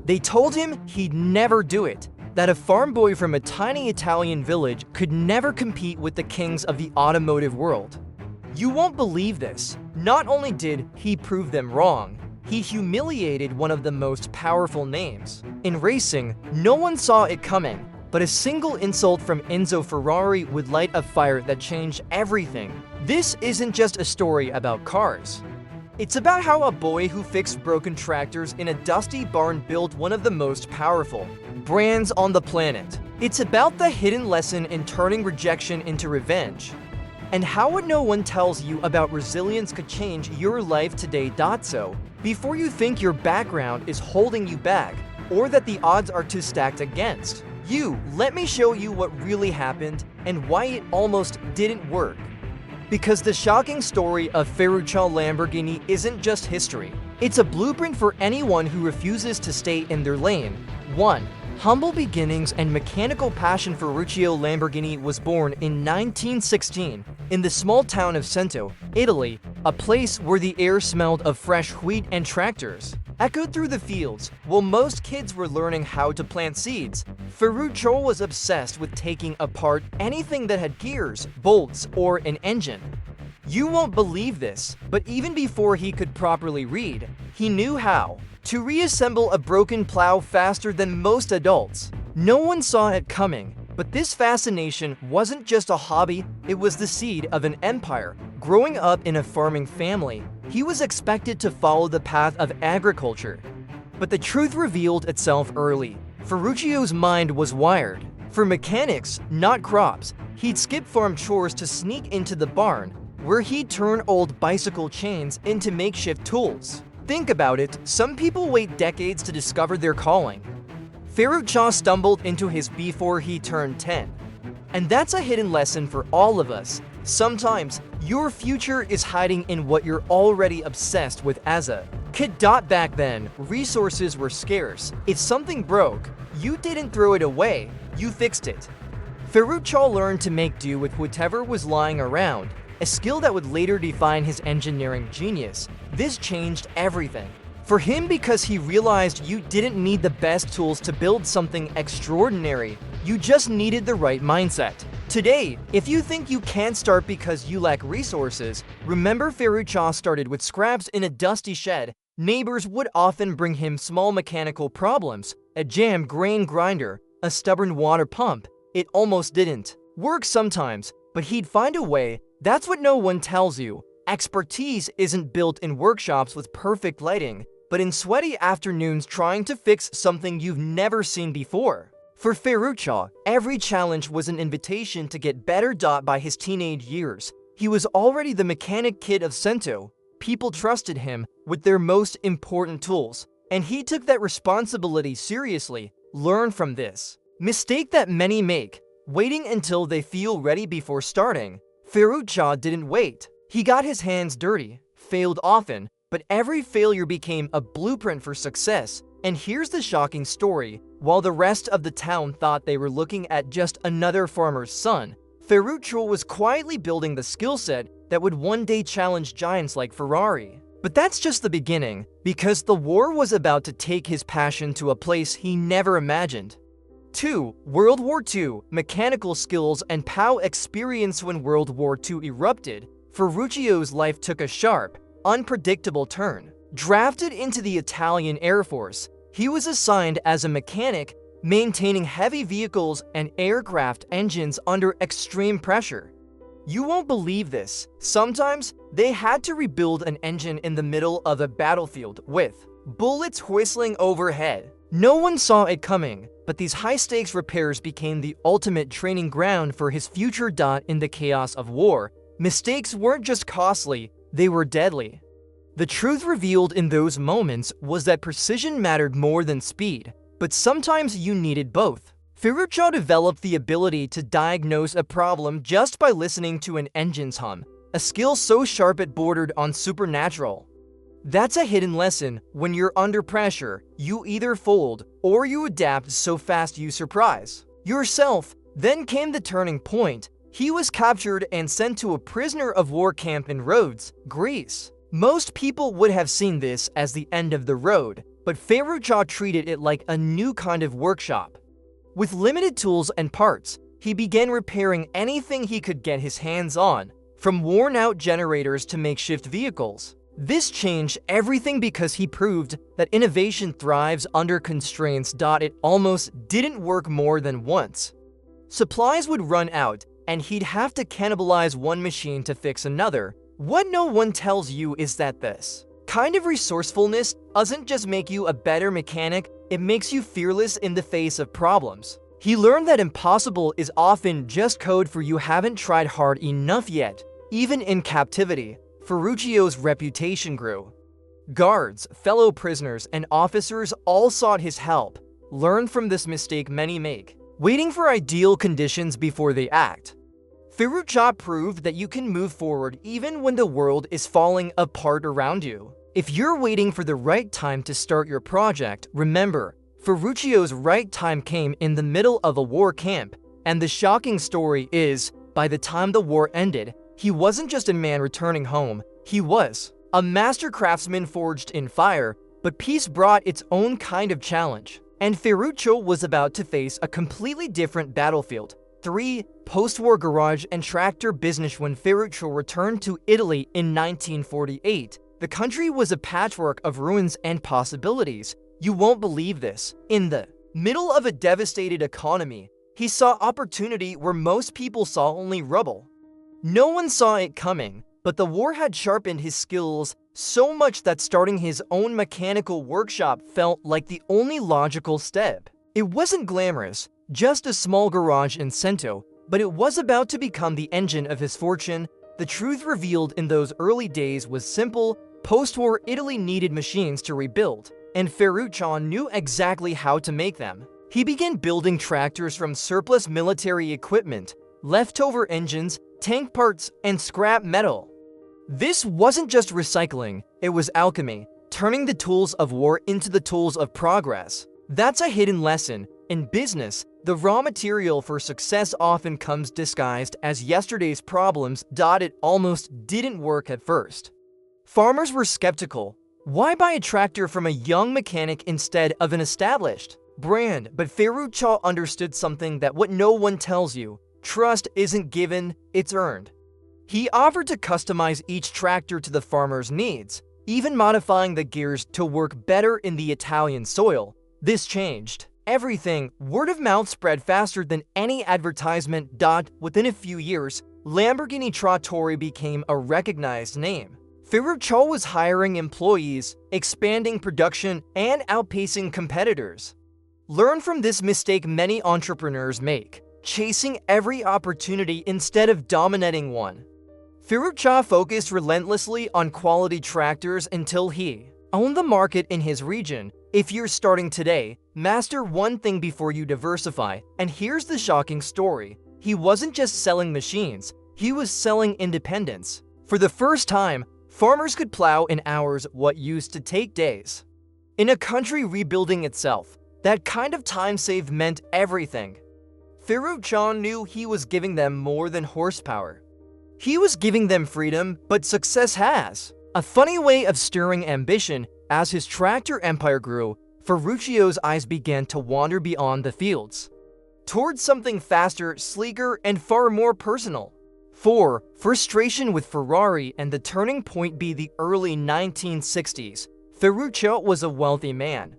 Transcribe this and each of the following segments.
They told him he'd never do it, that a farm boy from a tiny Italian village could never compete with the kings of the automotive world. You won't believe this. Not only did he prove them wrong, he humiliated one of the most powerful names. In racing, no one saw it coming, but a single insult from Enzo Ferrari would light a fire that changed everything. This isn't just a story about cars. It's about how a boy who fixed broken tractors in a dusty barn built one of the most powerful brands on the planet. It's about the hidden lesson in turning rejection into revenge, and how what no one tells you about resilience could change your life today. So, before you think your background is holding you back, or that the odds are too stacked against you, let me show you what really happened and why it almost didn't work. Because the shocking story of Ferruccio Lamborghini isn't just history. It's a blueprint for anyone who refuses to stay in their lane. 1. Humble beginnings and mechanical passion. Ferruccio Lamborghini was born in 1916 in the small town of Cento, Italy, a place where the air smelled of fresh wheat and tractors echoed through the fields. While most kids were learning how to plant seeds, Ferruccio was obsessed with taking apart anything that had gears, bolts, or an engine. You won't believe this, but even before he could properly read, he knew how to reassemble a broken plow faster than most adults. No one saw it coming, but this fascination wasn't just a hobby, it was the seed of an empire. Growing up in a farming family, he was expected to follow the path of agriculture. But the truth revealed itself early. Ferruccio's mind was wired for mechanics, not crops. He'd skip farm chores to sneak into the barn, where he'd turn old bicycle chains into makeshift tools. Think about it, some people wait decades to discover their calling. Ferruccio stumbled into his before he turned 10. And that's a hidden lesson for all of us. Sometimes, your future is hiding in what you're already obsessed with as a kid. Back then, resources were scarce. If something broke, you didn't throw it away, you fixed it. Ferruccio learned to make do with whatever was lying around, a skill that would later define his engineering genius. This changed everything for him because he realized you didn't need the best tools to build something extraordinary. You just needed the right mindset. Today, if you think you can't start because you lack resources, remember Ferruccio started with scraps in a dusty shed. Neighbors would often bring him small mechanical problems, a jammed grain grinder, a stubborn water pump. It almost didn't work sometimes, but he'd find a way. That's what no one tells you. Expertise isn't built in workshops with perfect lighting, but in sweaty afternoons trying to fix something you've never seen before. For Ferruccio, every challenge was an invitation to get better. By his teenage years, he was already the mechanic kid of Cento. People trusted him with their most important tools, and he took that responsibility seriously. Learn from this mistake that many make, waiting until they feel ready before starting. Ferruccio didn't wait. He got his hands dirty, failed often, but every failure became a blueprint for success. And here's the shocking story. While the rest of the town thought they were looking at just another farmer's son, Ferruccio was quietly building the skill set that would one day challenge giants like Ferrari. But that's just the beginning, because the war was about to take his passion to a place he never imagined. 2. World War II, mechanical skills and POW experience. When World War II erupted, Ferruccio's life took a sharp, unpredictable turn. Drafted into the Italian Air Force, he was assigned as a mechanic, maintaining heavy vehicles and aircraft engines under extreme pressure. You won't believe this. Sometimes, they had to rebuild an engine in the middle of a battlefield with bullets whistling overhead. No one saw it coming, but these high-stakes repairs became the ultimate training ground for his future. In the chaos of war, mistakes weren't just costly, they were deadly. The truth revealed in those moments was that precision mattered more than speed, but sometimes you needed both. Ferruccio developed the ability to diagnose a problem just by listening to an engine's hum, a skill so sharp it bordered on supernatural. That's a hidden lesson. When you're under pressure, you either fold or you adapt so fast you surprise yourself. Then came the turning point. He was captured and sent to a prisoner of war camp in Rhodes, Greece. Most people would have seen this as the end of the road, but Ferruccio treated it like a new kind of workshop. With limited tools and parts, he began repairing anything he could get his hands on, from worn-out generators to makeshift vehicles. This changed everything because he proved that innovation thrives under constraints. It almost didn't work more than once. Supplies would run out, and he'd have to cannibalize one machine to fix another. What no one tells you is that this kind of resourcefulness doesn't just make you a better mechanic, it makes you fearless in the face of problems. He learned that impossible is often just code for you haven't tried hard enough yet. Even in captivity, Ferruccio's reputation grew. Guards, fellow prisoners, and officers all sought his help. Learn from this mistake many make, waiting for ideal conditions before they act. Ferruccio proved that you can move forward even when the world is falling apart around you. If you're waiting for the right time to start your project, remember, Ferruccio's right time came in the middle of a war camp, and the shocking story is, by the time the war ended, he wasn't just a man returning home, he was a master craftsman forged in fire, but peace brought its own kind of challenge, and Ferruccio was about to face a completely different battlefield. 3. Post-war garage and tractor business. When Ferruccio returned to Italy in 1948, the country was a patchwork of ruins and possibilities. You won't believe this. In the middle of a devastated economy, he saw opportunity where most people saw only rubble. No one saw it coming, but the war had sharpened his skills so much that starting his own mechanical workshop felt like the only logical step. It wasn't glamorous, just a small garage in Cento, but it was about to become the engine of his fortune. The truth revealed in those early days was simple. Post-war Italy needed machines to rebuild, and Ferruccio knew exactly how to make them. He began building tractors from surplus military equipment, leftover engines, tank parts, and scrap metal. This wasn't just recycling, it was alchemy, turning the tools of war into the tools of progress. That's a hidden lesson. In business, the raw material for success often comes disguised as yesterday's problems. It almost didn't work at first. Farmers were skeptical. Why buy a tractor from a young mechanic instead of an established brand? But Ferruccio understood something that what no one tells you. Trust isn't given, it's earned. He offered to customize each tractor to the farmer's needs, even modifying the gears to work better in the Italian soil. This changed everything. Word of mouth spread faster than any advertisement. Within a few years, Lamborghini Trattori became a recognized name. Ferruccio was hiring employees, expanding production, and outpacing competitors. Learn from this mistake many entrepreneurs make, chasing every opportunity instead of dominating one. Ferruccio focused relentlessly on quality tractors until he owned the market in his region. If you're starting today, master one thing before you diversify. And here's the shocking story. He wasn't just selling machines, he was selling independence. For the first time, farmers could plow in hours what used to take days. In a country rebuilding itself, that kind of time saved meant everything. Ferruccio knew he was giving them more than horsepower. He was giving them freedom, but success has a funny way of stirring ambition. As his tractor empire grew, Ferruccio's eyes began to wander beyond the fields, towards something faster, sleeker, and far more personal. 4. Frustration with Ferrari and the turning point. The early 1960s. Ferruccio was a wealthy man.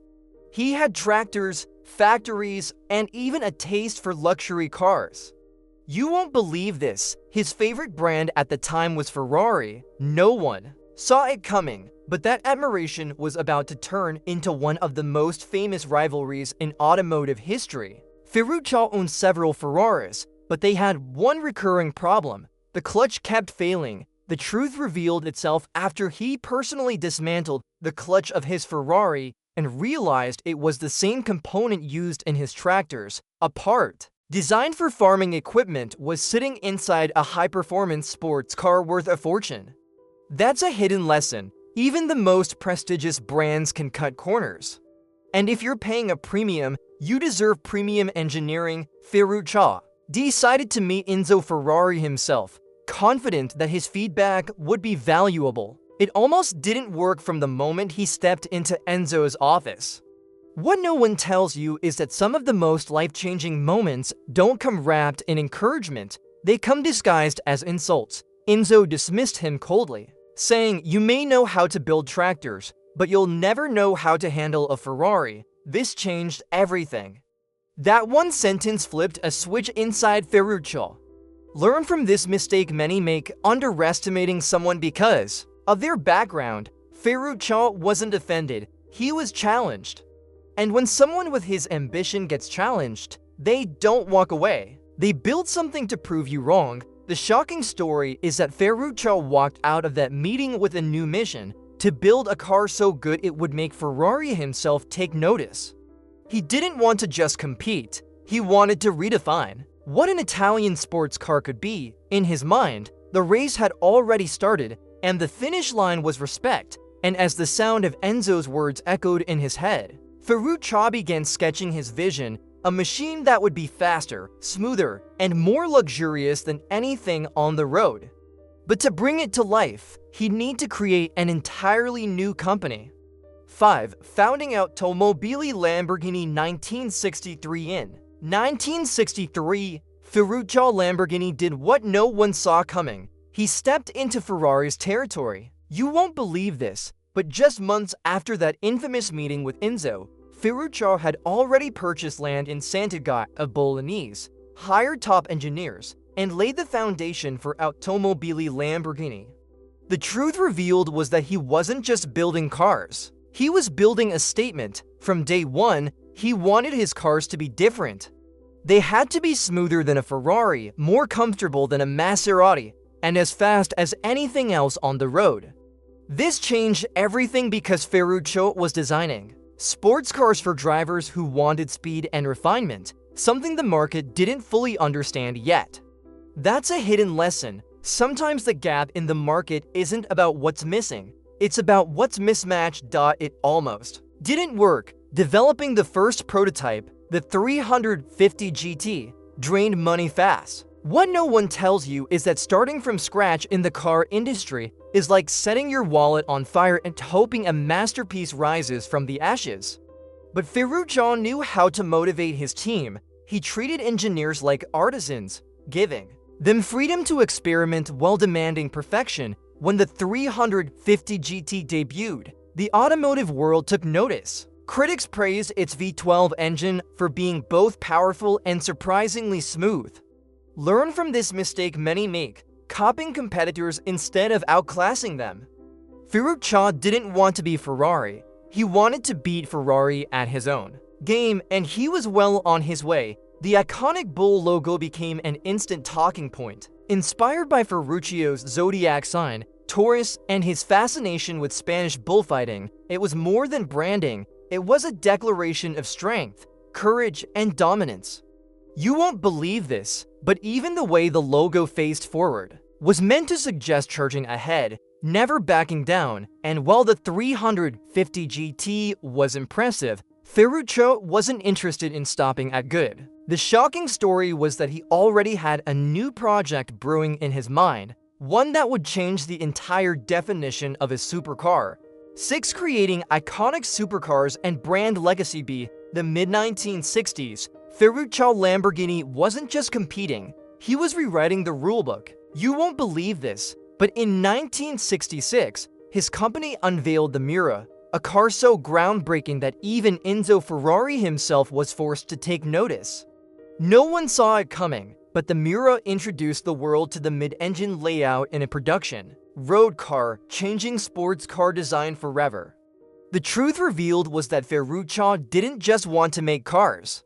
He had tractors, factories, and even a taste for luxury cars. You won't believe this. His favorite brand at the time was Ferrari. No one saw it coming, but that admiration was about to turn into one of the most famous rivalries in automotive history. Ferruccio owned several Ferraris, but they had one recurring problem. The clutch kept failing. The truth revealed itself after he personally dismantled the clutch of his Ferrari and realized it was the same component used in his tractors. A part designed for farming equipment was sitting inside a high-performance sports car worth a fortune. That's a hidden lesson. Even the most prestigious brands can cut corners. And if you're paying a premium, you deserve premium engineering. Ferruccio decided to meet Enzo Ferrari himself, confident that his feedback would be valuable. It almost didn't work from the moment he stepped into Enzo's office. What no one tells you is that some of the most life-changing moments don't come wrapped in encouragement, they come disguised as insults. Enzo dismissed him coldly, saying, "You may know how to build tractors, but you'll never know how to handle a Ferrari." This changed everything. That one sentence flipped a switch inside Ferruccio. Learn from this mistake many make, underestimating someone because of their background. Ferruccio wasn't offended, he was challenged. And when someone with his ambition gets challenged, they don't walk away. They build something to prove you wrong. The shocking story is that Ferruccio walked out of that meeting with a new mission: to build a car so good it would make Ferrari himself take notice. He didn't want to just compete, he wanted to redefine what an Italian sports car could be. In his mind, the race had already started, and the finish line was respect. And as the sound of Enzo's words echoed in his head, Ferruccio began sketching his vision: a machine that would be faster, smoother, and more luxurious than anything on the road. But to bring it to life, he'd need to create an entirely new company. 5. Founding Automobile Lamborghini 1963. In 1963, Ferruccio Lamborghini did what no one saw coming. He stepped into Ferrari's territory. You won't believe this, but just months after that infamous meeting with Enzo, Ferruccio had already purchased land in Sant'Agata of Bolognese, hired top engineers, and laid the foundation for Automobile Lamborghini. The truth revealed was that he wasn't just building cars. He was building a statement. From day one, he wanted his cars to be different. They had to be smoother than a Ferrari, more comfortable than a Maserati, and as fast as anything else on the road. This changed everything because Ferruccio was designing sports cars for drivers who wanted speed and refinement, something the market didn't fully understand yet. That's a hidden lesson. Sometimes the gap in the market isn't about what's missing, it's about what's mismatched. It almost didn't work. Developing the first prototype, the 350 GT, drained money fast. What no one tells you is that starting from scratch in the car industry is like setting your wallet on fire and hoping a masterpiece rises from the ashes. But Ferruccio knew how to motivate his team. He treated engineers like artisans, giving them freedom to experiment while demanding perfection. When the 350 GT debuted, the automotive world took notice. Critics praised its V12 engine for being both powerful and surprisingly smooth. Learn from this mistake many make, copying competitors instead of outclassing them. Ferruccio didn't want to be Ferrari. He wanted to beat Ferrari at his own game, and he was well on his way. The iconic bull logo became an instant talking point. Inspired by Ferruccio's zodiac sign, Taurus, and his fascination with Spanish bullfighting, it was more than branding. It was a declaration of strength, courage, and dominance. You won't believe this, but even the way the logo faced forward was meant to suggest charging ahead, never backing down. And while the 350 GT was impressive, Ferruccio wasn't interested in stopping at good. The shocking story was that he already had a new project brewing in his mind, one that would change the entire definition of a supercar. 6. Creating iconic supercars and brand legacy. By the mid-1960s, Ferruccio Lamborghini wasn't just competing, he was rewriting the rulebook. You won't believe this, but in 1966, his company unveiled the Miura, a car so groundbreaking that even Enzo Ferrari himself was forced to take notice. No one saw it coming, but the Miura introduced the world to the mid-engine layout in a production road car, changing sports car design forever. The truth revealed was that Ferruccio didn't just want to make cars.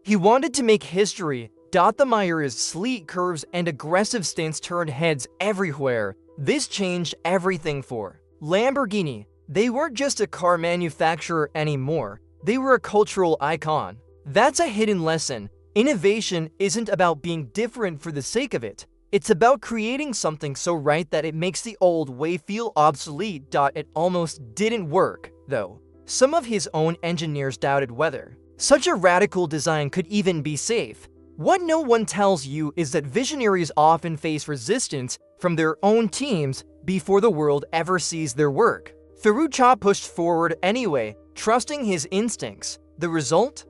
He wanted to make history. The Miura's sleek curves and aggressive stance turned heads everywhere. This changed everything for Lamborghini. They weren't just a car manufacturer anymore, they were a cultural icon. That's a hidden lesson. Innovation isn't about being different for the sake of it. It's about creating something so right that it makes the old way feel obsolete. It almost didn't work, though. Some of his own engineers doubted whether such a radical design could even be safe. What no one tells you is that visionaries often face resistance from their own teams. before the world ever sees their work. Ferruccio pushed forward anyway, trusting his instincts. The result?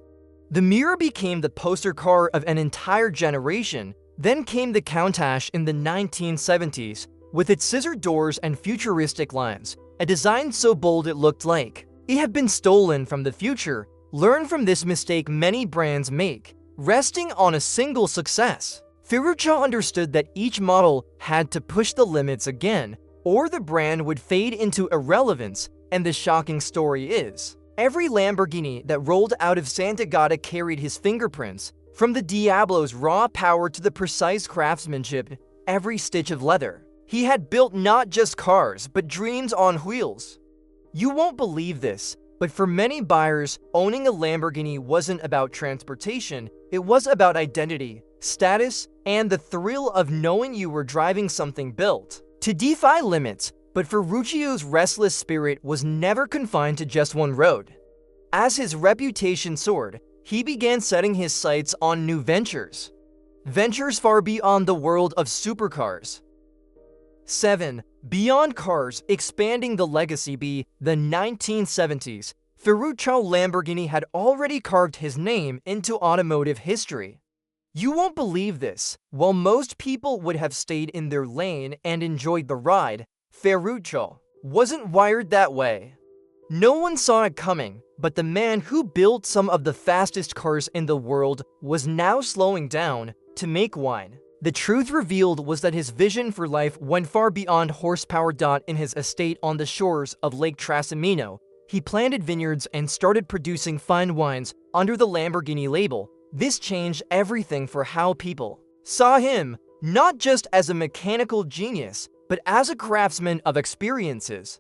The Miura became the poster car of an entire generation. Then came the Countach in the 1970s, with its scissor doors and futuristic lines, a design so bold it looked like it had been stolen from the future. Learn from this mistake many brands make, resting on a single success. Ferruccio understood that each model had to push the limits again, or the brand would fade into irrelevance, and the shocking story is, every Lamborghini that rolled out of Sant'Agata carried his fingerprints, from the Diablo's raw power to the precise craftsmanship, every stitch of leather. He had built not just cars, but dreams on wheels. You won't believe this, but for many buyers, owning a Lamborghini wasn't about transportation, it was about identity, status, and the thrill of knowing you were driving something built to defy limits. But Ferruccio's restless spirit was never confined to just one road. As his reputation soared, he began setting his sights on new ventures. Ventures far beyond the world of supercars. 7. Beyond cars, expanding the legacy. By the 1970s, Ferruccio Lamborghini had already carved his name into automotive history. You won't believe this. While most people would have stayed in their lane and enjoyed the ride, Ferruccio wasn't wired that way. No one saw it coming, but the man who built some of the fastest cars in the world was now slowing down to make wine. The truth revealed was that his vision for life went far beyond horsepower. In his estate on the shores of Lake Trasimeno, he planted vineyards and started producing fine wines under the Lamborghini label. This changed everything for how people saw him, not just as a mechanical genius, but as a craftsman of experiences.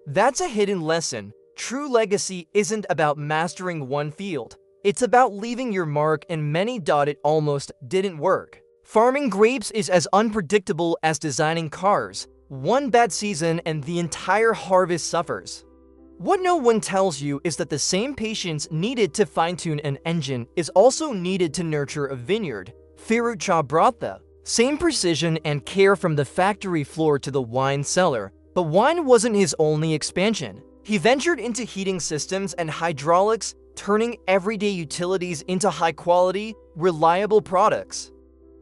That's a hidden lesson. True legacy isn't about mastering one field. It's about leaving your mark, and many. It almost didn't work. Farming grapes is as unpredictable as designing cars. One bad season and the entire harvest suffers. What no one tells you is that the same patience needed to fine-tune an engine is also needed to nurture a vineyard. Ferruccio brought the same precision and care from the factory floor to the wine cellar. But wine wasn't his only expansion. He ventured into heating systems and hydraulics, turning everyday utilities into high-quality, reliable products.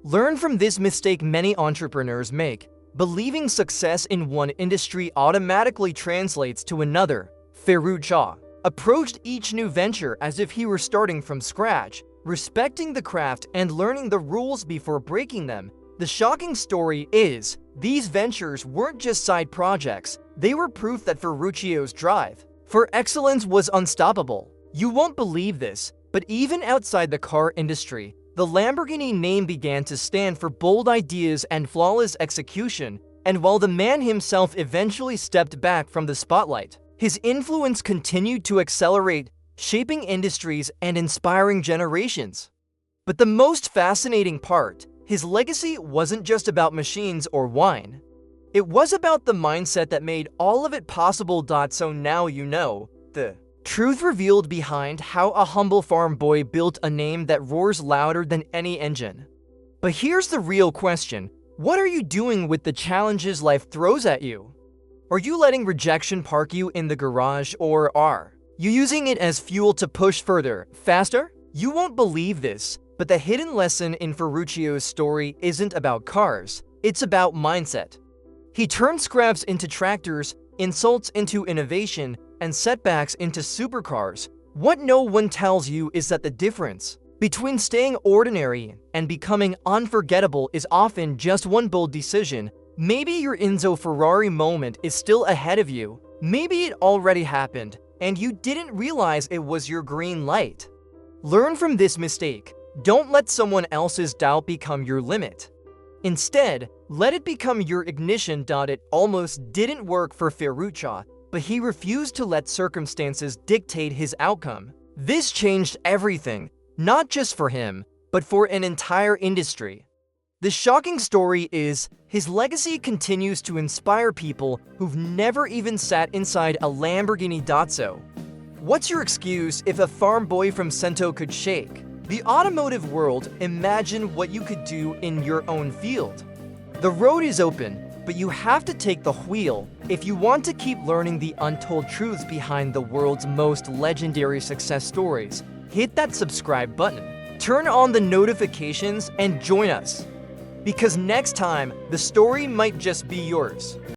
Learn from this mistake many entrepreneurs make. Believing success in one industry automatically translates to another. Ferruccio approached each new venture as if he were starting from scratch, respecting the craft and learning the rules before breaking them. The shocking story is, these ventures weren't just side projects, they were proof that Ferruccio's drive for excellence was unstoppable. You won't believe this, but even outside the car industry, the Lamborghini name began to stand for bold ideas and flawless execution, and while the man himself eventually stepped back from the spotlight, his influence continued to accelerate, shaping industries and inspiring generations. But the most fascinating part, his legacy wasn't just about machines or wine. It was about the mindset that made all of it possible. So now you know the truth revealed behind how a humble farm boy built a name that roars louder than any engine. But here's the real question. What are you doing with the challenges life throws at you? Are you letting rejection park you in the garage, or are you using it as fuel to push further, faster? You won't believe this, but the hidden lesson in Ferruccio's story isn't about cars, it's about mindset. He turned scraps into tractors, insults into innovation, and setbacks into supercars. What no one tells you is that the difference between staying ordinary and becoming unforgettable is often just one bold decision. Maybe your Enzo Ferrari moment is still ahead of you. Maybe it already happened, and you didn't realize it was your green light. Learn from this mistake. Don't let someone else's doubt become your limit. Instead, let it become your ignition. It almost didn't work for Ferruccio, but he refused to let circumstances dictate his outcome. This changed everything, not just for him, but for an entire industry. The shocking story is, his legacy continues to inspire people who've never even sat inside a Lamborghini. So, what's your excuse if a farm boy from Cento could shake the automotive world? Imagine what you could do in your own field. The road is open, but you have to take the wheel if you want to keep learning the untold truths behind the world's most legendary success stories. Hit that subscribe button, turn on the notifications, and join us. Because next time, the story might just be yours.